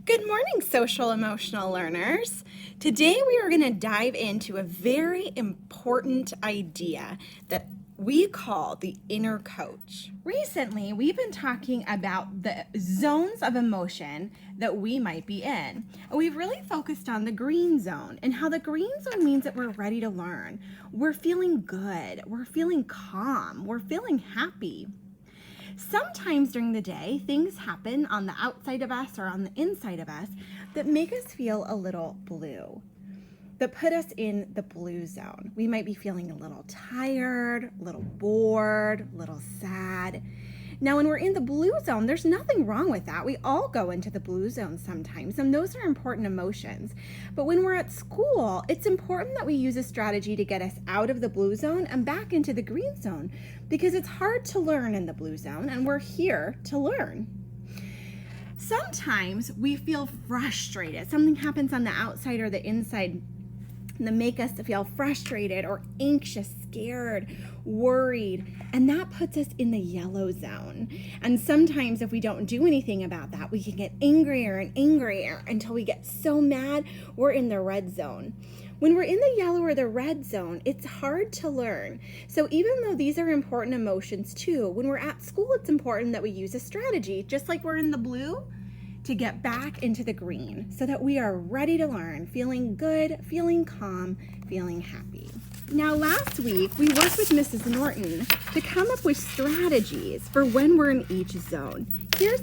Good morning, social emotional learners. Today we are going to dive into a very important idea that we call the inner coach. Recently, we've been talking about the zones of emotion that we might be in. And we've really focused on the green zone and how the green zone means that we're ready to learn. We're feeling good. We're feeling calm. We're feeling happy. Sometimes during the day, things happen on the outside of us or on the inside of us that make us feel a little blue, that put us in the blue zone. We might be feeling a little tired, a little bored, a little sad. Now, when we're in the blue zone, there's nothing wrong with that. We all go into the blue zone sometimes, and those are important emotions. But when we're at school, it's important that we use a strategy to get us out of the blue zone and back into the green zone, because it's hard to learn in the blue zone, and we're here to learn. Sometimes we feel frustrated. Something happens on the outside or the inside that make us feel frustrated or anxious, scared, worried, and that puts us in the yellow zone. And sometimes if we don't do anything about that, we can get angrier and angrier until we get so mad we're in the red zone. When we're in the yellow or the red zone, it's hard to learn. So even though these are important emotions too, when we're at school, it's important that we use a strategy, just like we're in the blue, to get back into the green so that we are ready to learn, feeling good, feeling calm, feeling happy. Now, last week, we worked with Mrs. Norton to come up with strategies for when we're in each zone. Here's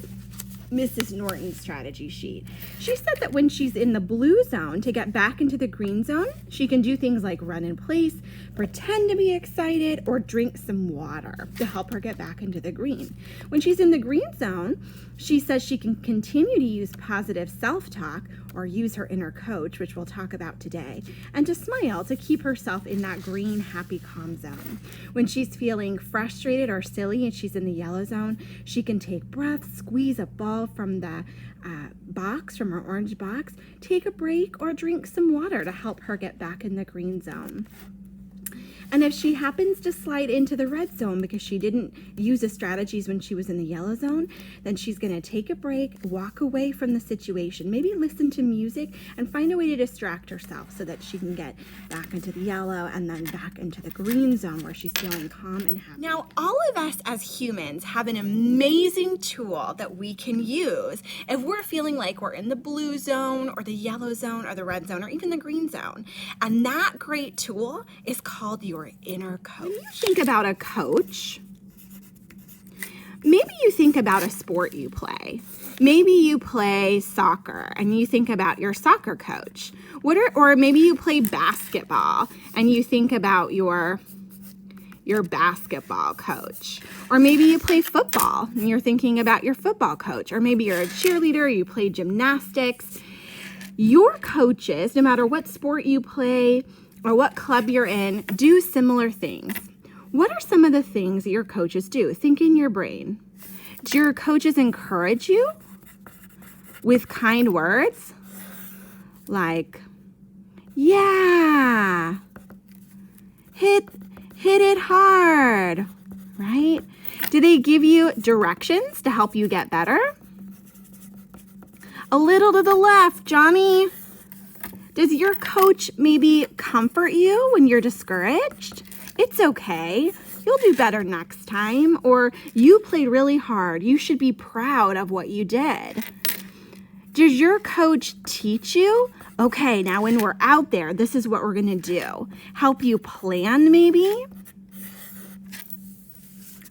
Mrs. Norton's strategy sheet. She said that when she's in the blue zone, to get back into the green zone, she can do things like run in place, pretend to be excited, or drink some water to help her get back into the green. When she's in the green zone, she says she can continue to use positive self-talk or use her inner coach, which we'll talk about today, and to smile to keep herself in that green, happy, calm zone. When she's feeling frustrated or silly and she's in the yellow zone, she can take breaths, squeeze a ball from the box, from her orange box, take a break, or drink some water to help her get back in the green zone. And if she happens to slide into the red zone because she didn't use the strategies when she was in the yellow zone, then she's going to take a break, walk away from the situation, maybe listen to music and find a way to distract herself so that she can get back into the yellow and then back into the green zone where she's feeling calm and happy. Now, all of us as humans have an amazing tool that we can use if we're feeling like we're in the blue zone or the yellow zone or the red zone or even the green zone. And that great tool is called your inner coach. When you think about a coach, maybe you think about a sport you play. Maybe you play soccer and you think about your soccer coach. Or maybe you play basketball and you think about your basketball coach. Or maybe you play football and you're thinking about your football coach. Or maybe you're a cheerleader, you play gymnastics. Your coaches, no matter what sport you play or what club you're in, do similar things. What are some of the things that your coaches do? Think in your brain. Do your coaches encourage you with kind words? Like, yeah, hit it hard, right? Do they give you directions to help you get better? A little to the left, Johnny. Does your coach maybe comfort you when you're discouraged? It's okay. You'll do better next time. Or you played really hard. You should be proud of what you did. Does your coach teach you? Okay, now when we're out there, this is what we're going to do. Help you plan maybe?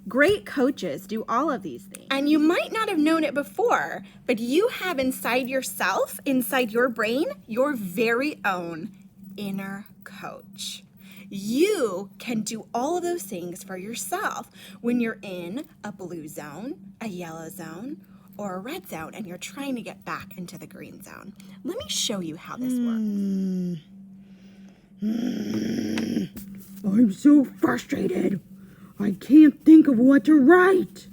Great coaches do all of these things. And you might not have known it before, but you have inside yourself, inside your brain, your very own inner coach. You can do all of those things for yourself when you're in a blue zone, a yellow zone, or a red zone, and you're trying to get back into the green zone. Let me show you how this works. I'm so frustrated. I can't think of what to write.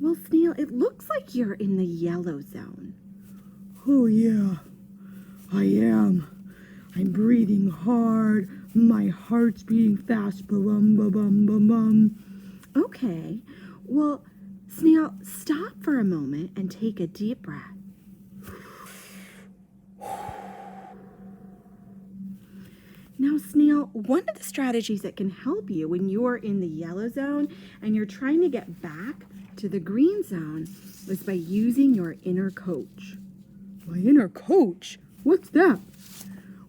Well, Snail, it looks like you're in the yellow zone. Oh, yeah, I am. I'm breathing hard. My heart's beating fast. Ba-bum, ba-bum, ba-bum. Okay. Well, Snail, stop for a moment and take a deep breath. Now, Snail, one of the strategies that can help you when you're in the yellow zone and you're trying to get back to the green zone is by using your inner coach. My inner coach? What's that?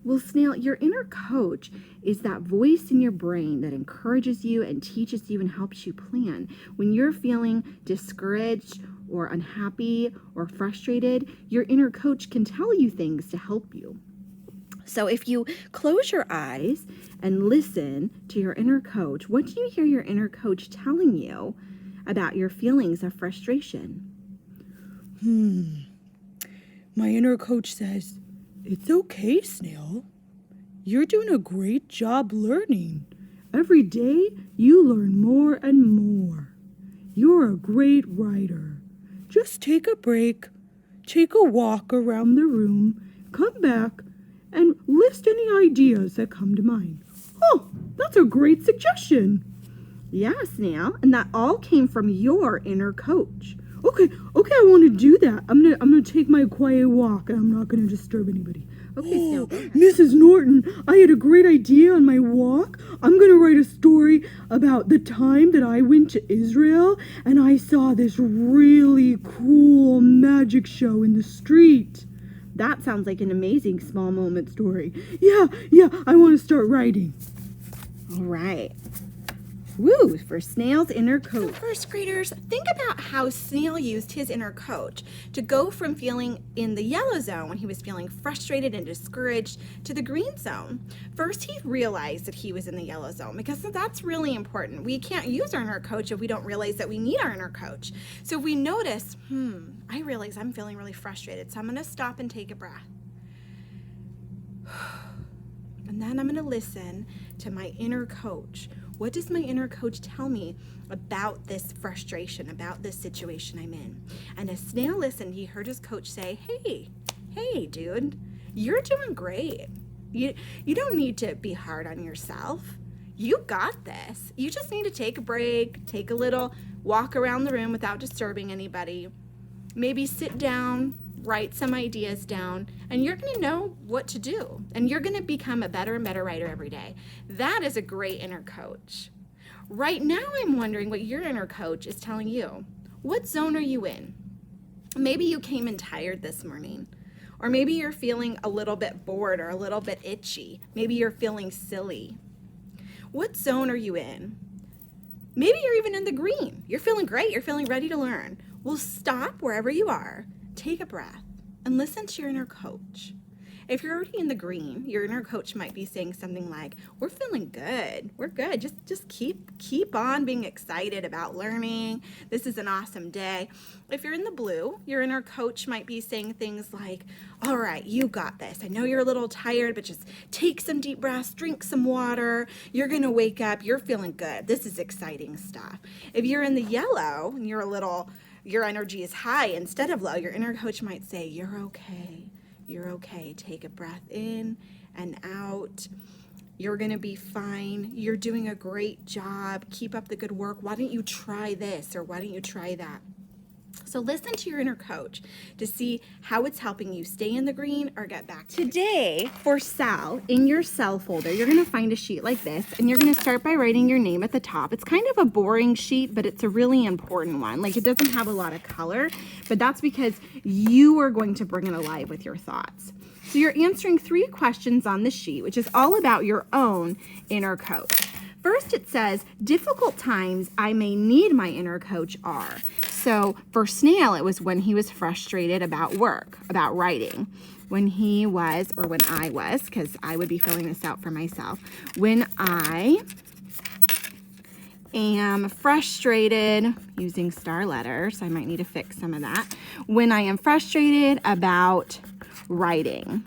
Well, Snail, your inner coach is that voice in your brain that encourages you and teaches you and helps you plan. When you're feeling discouraged or unhappy or frustrated, your inner coach can tell you things to help you. So if you close your eyes and listen to your inner coach, what do you hear your inner coach telling you about your feelings of frustration? My inner coach says, "It's okay, Snail. You're doing a great job learning. Every day you learn more and more. You're a great writer. Just take a break, take a walk around the room, come back, and list any ideas that come to mind." Oh, that's a great suggestion. Yeah, Snail, and that all came from your inner coach. Okay, I want to do that. I'm gonna take my quiet walk, and I'm not gonna disturb anybody. Okay, Snail, go ahead. Mrs. Norton, I had a great idea on my walk. I'm gonna write a story about the time that I went to Israel and I saw this really cool magic show in the street. That sounds like an amazing small moment story. Yeah, I want to start writing. All right. Woo, for Snail's inner coach. So first graders, think about how Snail used his inner coach to go from feeling in the yellow zone when he was feeling frustrated and discouraged to the green zone. First, he realized that he was in the yellow zone because that's really important. We can't use our inner coach if we don't realize that we need our inner coach. So if we notice, I realize I'm feeling really frustrated, so I'm going to stop and take a breath. And then I'm going to listen to my inner coach. What does my inner coach tell me about this frustration, about this situation I'm in? And as Snail listened, he heard his coach say, hey, dude, you're doing great. You don't need to be hard on yourself. You got this. You just need to take a break, take a little walk around the room without disturbing anybody. Maybe sit down, write some ideas down, and you're going to know what to do. And you're going to become a better and better writer every day. That is a great inner coach. Right now, I'm wondering what your inner coach is telling you. What zone are you in? Maybe you came in tired this morning. Or maybe you're feeling a little bit bored or a little bit itchy. Maybe you're feeling silly. What zone are you in? Maybe you're even in the green. You're feeling great. You're feeling ready to learn. Well, stop wherever you are. Take a breath and listen to your inner coach. If you're already in the green, your inner coach might be saying something like, "We're feeling good. We're good. Just keep on being excited about learning. This is an awesome day." If you're in the blue, your inner coach might be saying things like, "All right, you got this. I know you're a little tired, but just take some deep breaths, drink some water. You're going to wake up. You're feeling good. This is exciting stuff." If you're in the yellow and your energy is high instead of low, your inner coach might say, "You're okay. You're okay. Take a breath in and out. You're going to be fine. You're doing a great job. Keep up the good work. Why don't you try this or why don't you try that?" So listen to your inner coach to see how it's helping you stay in the green or get back. Today, for Sal, in your cell folder, you're going to find a sheet like this, and you're going to start by writing your name at the top. It's kind of a boring sheet, but it's a really important one. Like, it doesn't have a lot of color, but that's because you are going to bring it alive with your thoughts. So you're answering 3 questions on the sheet, which is all about your own inner coach. First, it says, difficult times I may need my inner coach are. So for Snail, it was when he was frustrated about work, about writing. When he was, or when I was, because I would be filling this out for myself. When I am frustrated, using star letters, I might need to fix some of that. When I am frustrated about writing.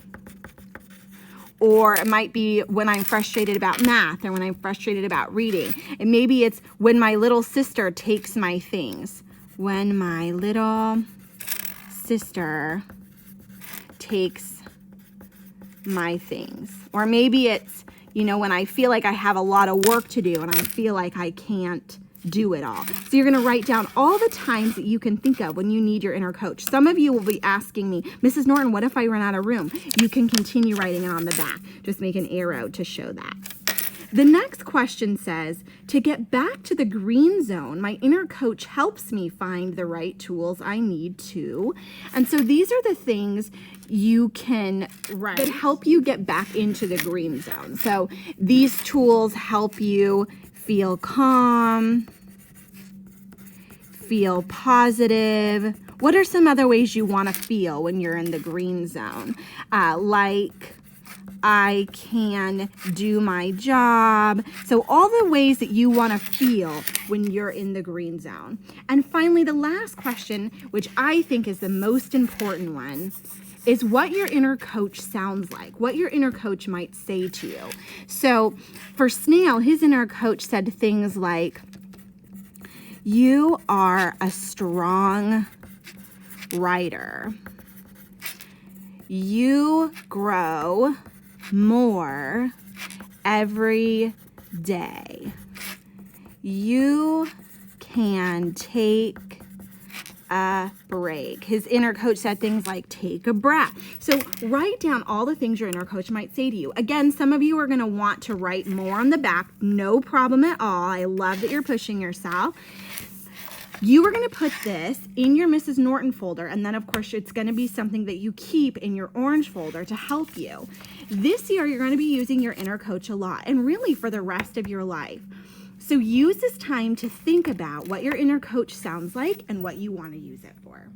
Or it might be when I'm frustrated about math or when I'm frustrated about reading. And maybe it's when my little sister takes my things. When my little sister takes my things. Or maybe it's, when I feel like I have a lot of work to do and I feel like I can't do it all. So you're going to write down all the times that you can think of when you need your inner coach. Some of you will be asking me, Mrs. Norton, what if I run out of room? You can continue writing it on the back. Just make an arrow to show that. The next question says, to get back to the green zone, my inner coach helps me find the right tools I need to. And so these are the things you can write that help you get back into the green zone. So these tools help you feel calm, feel positive. What are some other ways you want to feel when you're in the green zone? Like, I can do my job. So all the ways that you want to feel when you're in the green zone. And finally, the last question, which I think is the most important one, is what your inner coach sounds like, what your inner coach might say to you. So for Snail, his inner coach said things like, you are a strong writer. You grow more every day. You can take a break. His inner coach said things like, take a breath. So write down all the things your inner coach might say to you. Again, some of you are going to want to write more on the back. No problem at all. I love that you're pushing yourself. You are going to put this in your Mrs. Norton folder, and then of course it's going to be something that you keep in your orange folder to help you. This year you're going to be using your inner coach a lot, and really for the rest of your life. So use this time to think about what your inner coach sounds like and what you want to use it for.